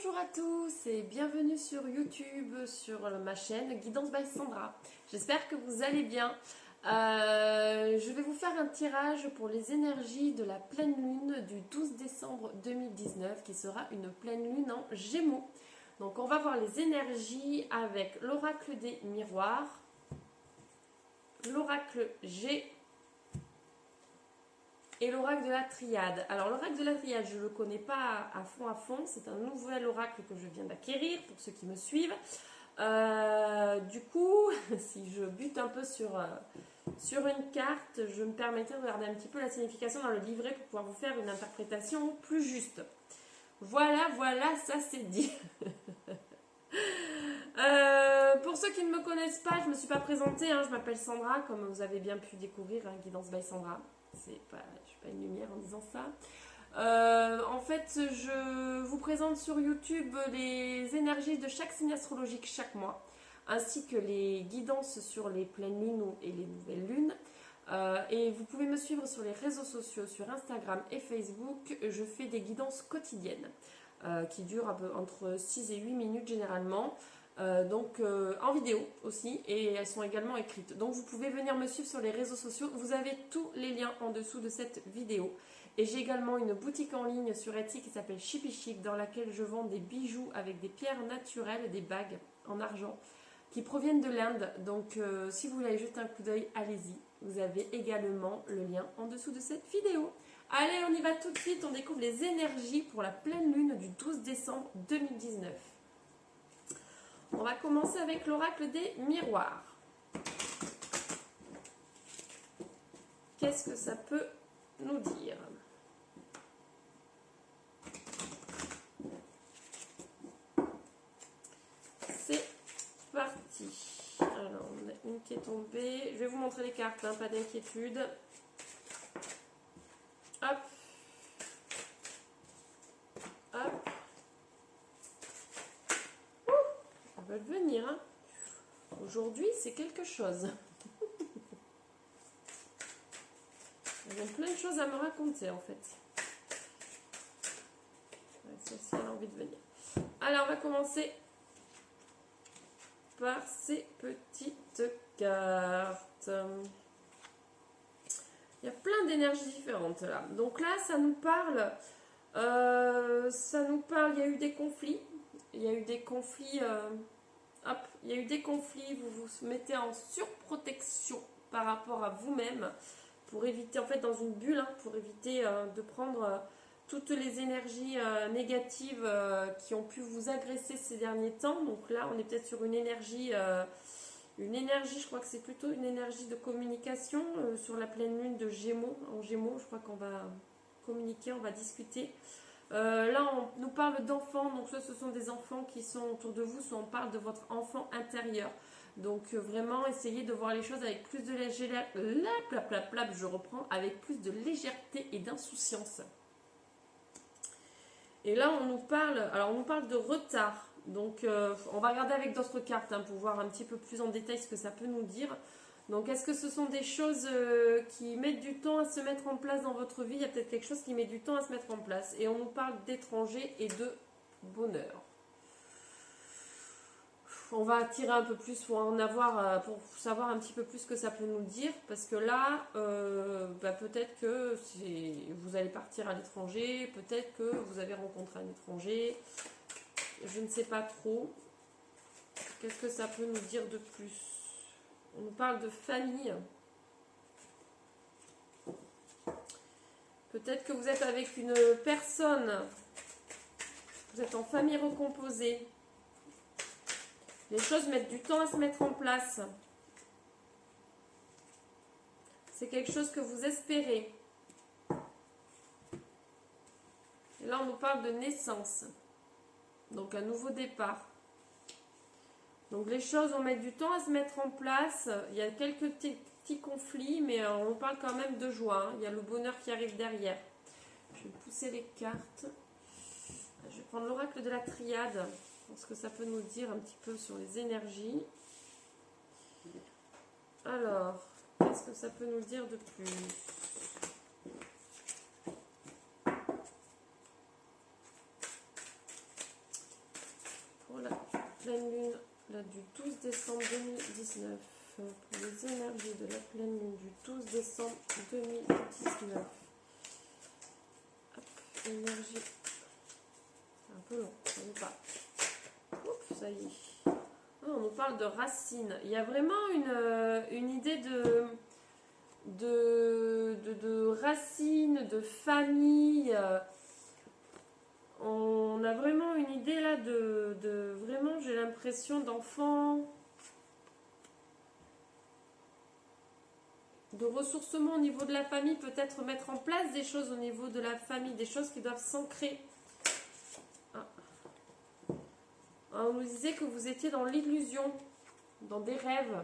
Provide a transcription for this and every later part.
Bonjour à tous et bienvenue sur YouTube, sur ma chaîne Guidance by Sandra. J'espère que vous allez bien. Je vais vous faire un tirage pour les énergies de la pleine lune du 12 décembre 2019 qui sera une pleine lune en Gémeaux. Donc on va voir les énergies avec l'oracle des miroirs, l'oracle G et l'oracle de la triade. Alors l'oracle de la triade, je ne le connais pas à fond, c'est un nouvel oracle que je viens d'acquérir pour ceux qui me suivent. Du coup, si je bute un peu sur une carte, je me permettrai de regarder un petit peu la signification dans le livret pour pouvoir vous faire une interprétation plus juste. Voilà, ça c'est dit. Pour ceux qui ne me connaissent pas, je ne me suis pas présentée, je m'appelle Sandra, comme vous avez bien pu découvrir, Guidance by Sandra. Je ne suis pas une lumière en disant ça. En fait, je vous présente sur YouTube les énergies de chaque signe astrologique chaque mois, ainsi que les guidances sur les pleines lunes et les nouvelles lunes. Et vous pouvez me suivre sur les réseaux sociaux, sur Instagram et Facebook. Je fais des guidances quotidiennes qui durent entre 6 et 8 minutes généralement. En vidéo aussi, et elles sont également écrites. Donc vous pouvez venir me suivre sur les réseaux sociaux. Vous avez tous les liens en dessous de cette vidéo. Et j'ai également une boutique en ligne sur Etsy qui s'appelle Chippy Chic, dans laquelle je vends des bijoux avec des pierres naturelles, des bagues en argent qui proviennent de l'Inde. Donc si vous voulez jeter un coup d'œil, allez-y. Vous avez également le lien en dessous de cette vidéo. Allez, on y va tout de suite. On découvre les énergies pour la pleine lune du 12 décembre 2019. On va commencer avec l'oracle des miroirs. Qu'est-ce que ça peut nous dire? C'est parti. Alors, on a une qui est tombée. Je vais vous montrer les cartes, pas d'inquiétude. Hop. Hop. Veulent venir. Aujourd'hui, c'est quelque chose. Ils ont plein de choses à me raconter, en fait. Celle-ci, elle a envie de venir. Alors, on va commencer par ces petites cartes. Il y a plein d'énergies différentes, là. Donc là, ça nous parle... il y a eu des conflits. Il y a eu des conflits... il y a eu des conflits, vous vous mettez en surprotection par rapport à vous-même pour éviter, en fait dans une bulle, pour éviter de prendre toutes les énergies négatives qui ont pu vous agresser ces derniers temps. Donc là, on est peut-être sur une énergie, je crois que c'est plutôt une énergie de communication sur la pleine lune de Gémeaux. En Gémeaux, je crois qu'on va communiquer, on va discuter. Là, on nous parle d'enfants, donc soit ce sont des enfants qui sont autour de vous, soit on parle de votre enfant intérieur. Donc vraiment, essayez de voir les choses avec plus de légèreté, avec plus de légèreté et d'insouciance. Et là, on nous parle de retard. Donc, on va regarder avec d'autres cartes pour voir un petit peu plus en détail ce que ça peut nous dire. Donc, est-ce que ce sont des choses qui mettent du temps à se mettre en place dans votre vie? Il y a peut-être quelque chose qui met du temps à se mettre en place. Et on nous parle d'étrangers et de bonheur. On va tirer un peu plus pour savoir un petit peu plus ce que ça peut nous dire. Parce que là, peut-être que vous allez partir à l'étranger. Peut-être que vous avez rencontré un étranger. Je ne sais pas trop. Qu'est-ce que ça peut nous dire de plus? On nous parle de famille. Peut-être que vous êtes avec une personne. Vous êtes en famille recomposée. Les choses mettent du temps à se mettre en place. C'est quelque chose que vous espérez. Et là, on nous parle de naissance. Donc, un nouveau départ. Donc les choses vont mettre du temps à se mettre en place. Il y a quelques petits conflits, mais on parle quand même de joie. Il y a le bonheur qui arrive derrière. Je vais pousser les cartes. Je vais prendre l'oracle de la triade. Ce que ça peut nous dire un petit peu sur les énergies. Alors, qu'est-ce que ça peut nous dire de plus? pleine lune là, du 12 décembre 2019. Pour les énergies de la pleine lune du 12 décembre 2019. Hop, énergie. C'est un peu long, ça ne veut pas. Oups, ça y est. Ah, on nous parle de racines. Il y a vraiment une idée de racines, de famille. On a vraiment une idée là de vraiment, j'ai l'impression, d'enfants, de ressourcement au niveau de la famille, peut-être mettre en place des choses au niveau de la famille, des choses qui doivent s'ancrer. Ah. On nous disait que vous étiez dans l'illusion, dans des rêves.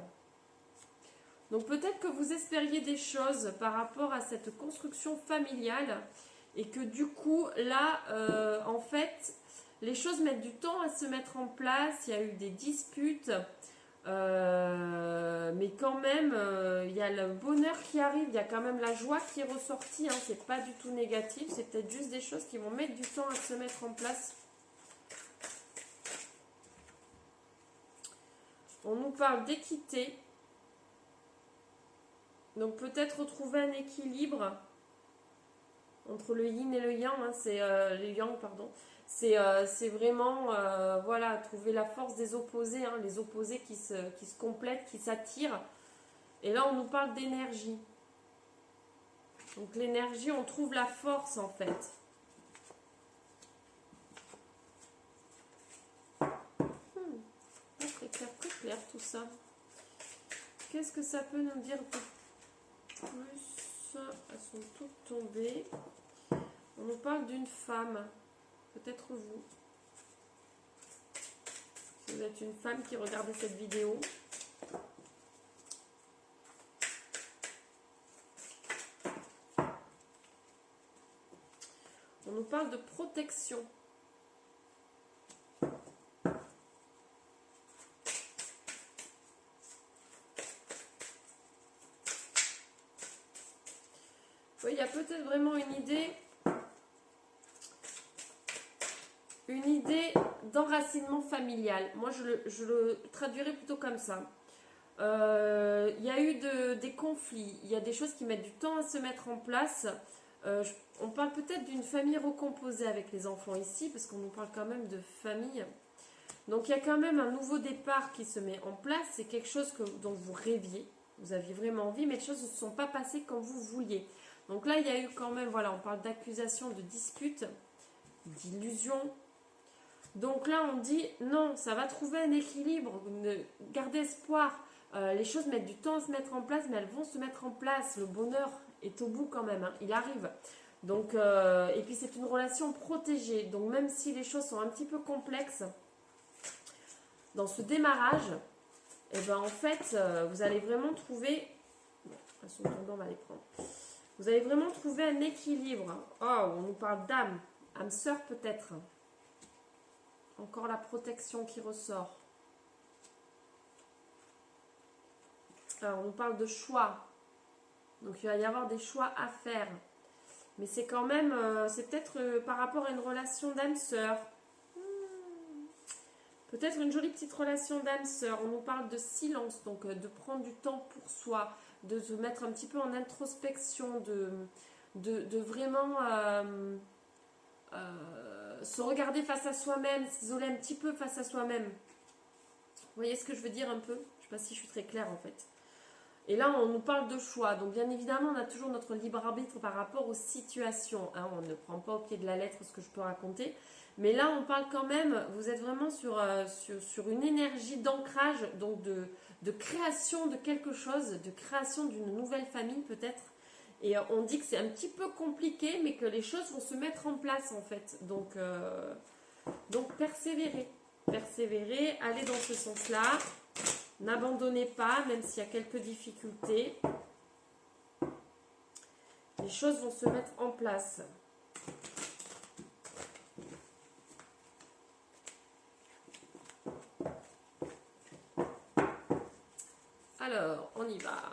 Donc peut-être que vous espériez des choses par rapport à cette construction familiale et que du coup, là, en fait, les choses mettent du temps à se mettre en place. Il y a eu des disputes, mais quand même, il y a le bonheur qui arrive, il y a quand même la joie qui est ressortie. Hein, c'est pas du tout négatif, c'est peut-être juste des choses qui vont mettre du temps à se mettre en place. On nous parle d'équité. Donc peut-être retrouver un équilibre entre le yin et le yang, hein, c'est le yang, pardon. C'est vraiment, voilà, trouver la force des opposés, hein, les opposés qui se complètent, qui s'attirent. Et là, on nous parle d'énergie. Donc l'énergie, on trouve la force en fait. Très clair tout ça. Qu'est-ce que ça peut nous dire de plus? Elles sont toutes tombées. On nous parle d'une femme. Peut-être vous. Si vous êtes une femme qui regardez cette vidéo. On nous parle de protection. Oui, il y a peut-être vraiment une idée d'enracinement familial. Moi, je le traduirais plutôt comme ça. Il y a eu des conflits, il y a des choses qui mettent du temps à se mettre en place. On parle peut-être d'une famille recomposée avec les enfants ici, parce qu'on nous parle quand même de famille. Donc il y a quand même un nouveau départ qui se met en place. C'est quelque chose dont vous rêviez, vous aviez vraiment envie, mais les choses ne se sont pas passées comme vous vouliez. Donc là, il y a eu quand même, voilà, on parle d'accusation, de dispute, d'illusion. Donc là, on dit non, ça va trouver un équilibre, gardez espoir. Les choses mettent du temps à se mettre en place, mais elles vont se mettre en place. Le bonheur est au bout quand même, hein, il arrive. Donc, et puis c'est une relation protégée. Donc même si les choses sont un petit peu complexes dans ce démarrage, et ben en fait, vous allez vraiment trouver... Bon, elles sont tombées, on va les prendre. Vous allez vraiment trouver un équilibre. Oh, on nous parle d'âme. Âme sœur peut-être. Encore la protection qui ressort. Alors, on nous parle de choix. Donc, il va y avoir des choix à faire. Mais c'est quand même... c'est peut-être par rapport à une relation d'âme sœur. Peut-être une jolie petite relation d'âme sœur. On nous parle de silence. Donc, de prendre du temps pour soi. De se mettre un petit peu en introspection. De vraiment... se regarder face à soi-même, s'isoler un petit peu face à soi-même. Vous voyez ce que je veux dire un peu? Je ne sais pas si je suis très claire en fait. Et là, on nous parle de choix. Donc bien évidemment, on a toujours notre libre arbitre par rapport aux situations. Hein. On ne prend pas au pied de la lettre ce que je peux raconter. Mais là, on parle quand même, vous êtes vraiment sur une énergie d'ancrage, donc de création de quelque chose, de création d'une nouvelle famille peut-être. Et on dit que c'est un petit peu compliqué, mais que les choses vont se mettre en place en fait. Donc persévérez. Persévérez, allez dans ce sens-là. N'abandonnez pas, même s'il y a quelques difficultés. Les choses vont se mettre en place. Alors, on y va.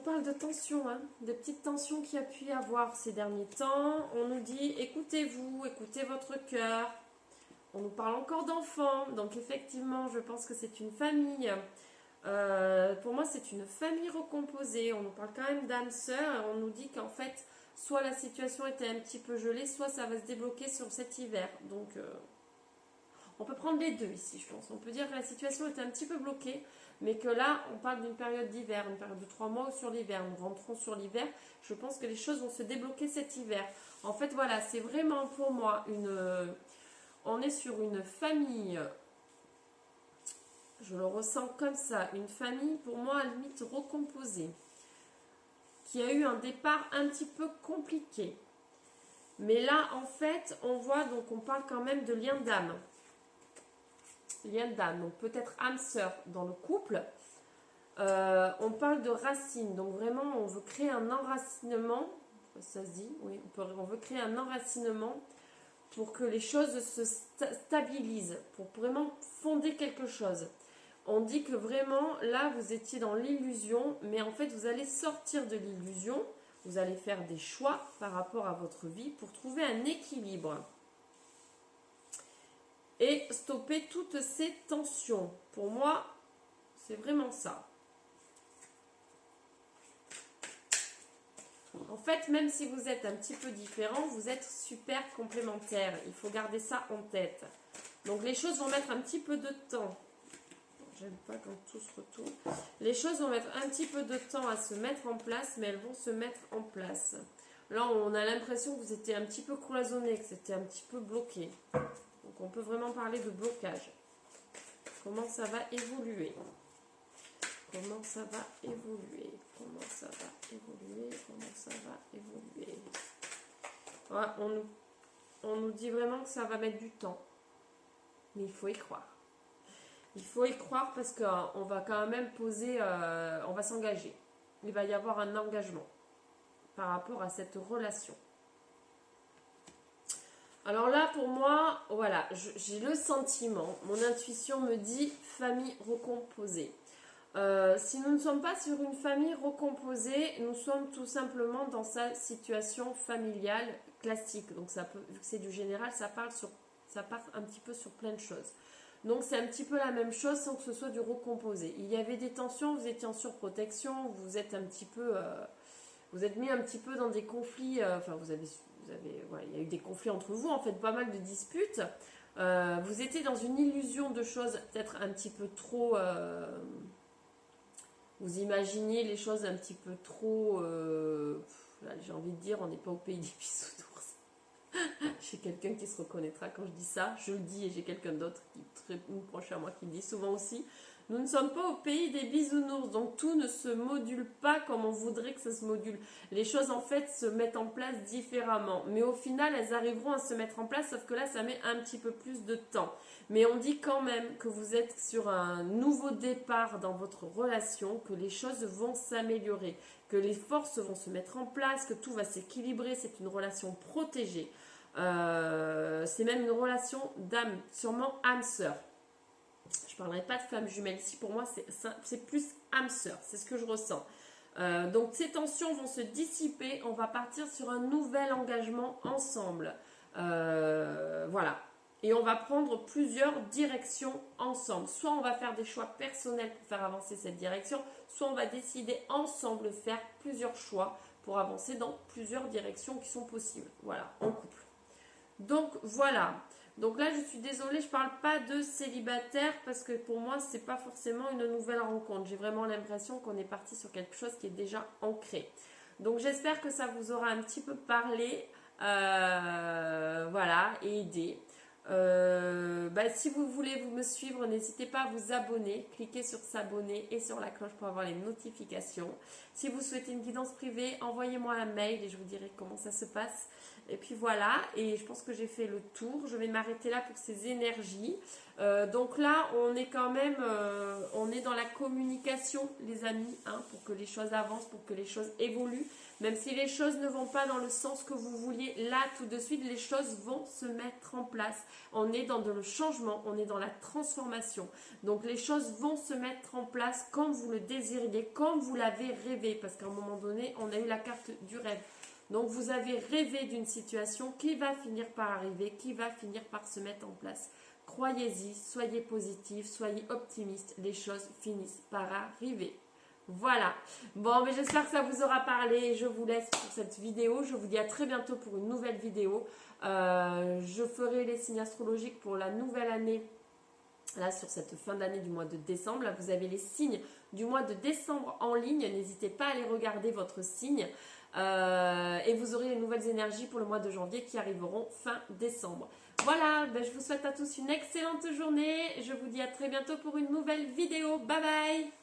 parle de tension, hein, de petites tensions qu'il y a pu y avoir ces derniers temps. On nous dit écoutez-vous, écoutez votre cœur. On nous parle encore d'enfants, donc effectivement, je pense que c'est une famille. Pour moi, c'est une famille recomposée. On nous parle quand même d'âme sœur. On nous dit qu'en fait, soit la situation était un petit peu gelée, soit ça va se débloquer sur cet hiver. Donc, on peut prendre les deux ici, je pense. On peut dire que la situation était un petit peu bloquée, mais que là, on parle d'une période d'hiver, une période de 3 mois sur l'hiver. Nous rentrons sur l'hiver. Je pense que les choses vont se débloquer cet hiver. En fait, voilà, c'est vraiment pour moi on est sur une famille, je le ressens comme ça, une famille pour moi à la limite recomposée, qui a eu un départ un petit peu compliqué. Mais là, en fait, on voit, donc on parle quand même de lien d'âme. Lien d'âme, donc peut-être âme-sœur dans le couple. On parle de racines, donc vraiment on veut créer un enracinement, ça se dit, oui, on veut créer un enracinement pour que les choses se stabilisent, pour vraiment fonder quelque chose. On dit que vraiment, là, vous étiez dans l'illusion, mais en fait, vous allez sortir de l'illusion, vous allez faire des choix par rapport à votre vie pour trouver un équilibre et stopper toutes ces tensions. Pour moi, c'est vraiment ça. En fait, même si vous êtes un petit peu différents, vous êtes super complémentaires. Il faut garder ça en tête. Donc, les choses vont mettre un petit peu de temps. J'aime pas quand tout se retourne. Les choses vont mettre un petit peu de temps à se mettre en place, mais elles vont se mettre en place. Là, on a l'impression que vous étiez un petit peu cloisonné, que c'était un petit peu bloqué. Donc, on peut vraiment parler de blocage. Comment ça va évoluer ? Comment ça va évoluer? Comment ça va évoluer? Comment ça va évoluer? Voilà, on nous dit vraiment que ça va mettre du temps. Mais il faut y croire. Il faut y croire parce qu'on va quand même poser, on va s'engager. Il va y avoir un engagement par rapport à cette relation. Alors là, pour moi, voilà, j'ai le sentiment, mon intuition me dit famille recomposée. Si nous ne sommes pas sur une famille recomposée, nous sommes tout simplement dans sa situation familiale classique. Donc ça peut, vu que c'est du général, ça part un petit peu sur plein de choses. Donc c'est un petit peu la même chose sans que ce soit du recomposé. Il y avait des tensions, vous étiez en surprotection, vous êtes un petit peu, vous êtes mis un petit peu dans des conflits. Enfin voilà, il y a eu des conflits entre vous, en fait pas mal de disputes. Vous étiez dans une illusion de choses peut-être un petit peu trop. Vous imaginiez les choses un petit peu trop. J'ai envie de dire, on n'est pas au pays des bisounours. J'ai quelqu'un qui se reconnaîtra quand je dis ça. Je le dis et j'ai quelqu'un d'autre qui est très proche à moi qui le dit souvent aussi. Nous ne sommes pas au pays des bisounours, donc tout ne se module pas comme on voudrait que ça se module. Les choses en fait se mettent en place différemment, mais au final elles arriveront à se mettre en place, sauf que là ça met un petit peu plus de temps. Mais on dit quand même que vous êtes sur un nouveau départ dans votre relation, que les choses vont s'améliorer, que les forces vont se mettre en place, que tout va s'équilibrer, c'est une relation protégée. C'est même une relation d'âme, sûrement âme-sœur. Je ne parlerai pas de flamme jumelle ici, pour moi c'est plus âme-sœur, c'est ce que je ressens. Donc ces tensions vont se dissiper, on va partir sur un nouvel engagement ensemble. Voilà. Et on va prendre plusieurs directions ensemble. Soit on va faire des choix personnels pour faire avancer cette direction, soit on va décider ensemble de faire plusieurs choix pour avancer dans plusieurs directions qui sont possibles. Voilà, en couple. Donc voilà. Donc là, je suis désolée, je ne parle pas de célibataire parce que pour moi, ce n'est pas forcément une nouvelle rencontre. J'ai vraiment l'impression qu'on est parti sur quelque chose qui est déjà ancré. Donc j'espère que ça vous aura un petit peu parlé, voilà, et aidé. Si vous voulez me suivre, n'hésitez pas à vous abonner, cliquez sur s'abonner et sur la cloche pour avoir les notifications. Si vous souhaitez une guidance privée, envoyez-moi un mail et je vous dirai comment ça se passe. Et puis voilà, et je pense que j'ai fait le tour. Je vais m'arrêter là pour ces énergies. Donc là, on est quand même, on est dans la communication, les amis, hein, pour que les choses avancent, pour que les choses évoluent. Même si les choses ne vont pas dans le sens que vous vouliez, là, tout de suite, les choses vont se mettre en place. On est dans le changement, on est dans la transformation. Donc les choses vont se mettre en place comme vous le désiriez, comme vous l'avez rêvé. Parce qu'à un moment donné, on a eu la carte du rêve. Donc vous avez rêvé d'une situation qui va finir par arriver, qui va finir par se mettre en place. Croyez-y, soyez positif, soyez optimiste, les choses finissent par arriver. Voilà. Bon, mais j'espère que ça vous aura parlé. Je vous laisse pour cette vidéo. Je vous dis à très bientôt pour une nouvelle vidéo. Je ferai les signes astrologiques pour la nouvelle année. Là, sur cette fin d'année du mois de décembre. Là, vous avez les signes du mois de décembre en ligne. N'hésitez pas à aller regarder votre signe. Et vous aurez les nouvelles énergies pour le mois de janvier qui arriveront fin décembre. Voilà, ben, je vous souhaite à tous une excellente journée. Je vous dis à très bientôt pour une nouvelle vidéo. Bye bye!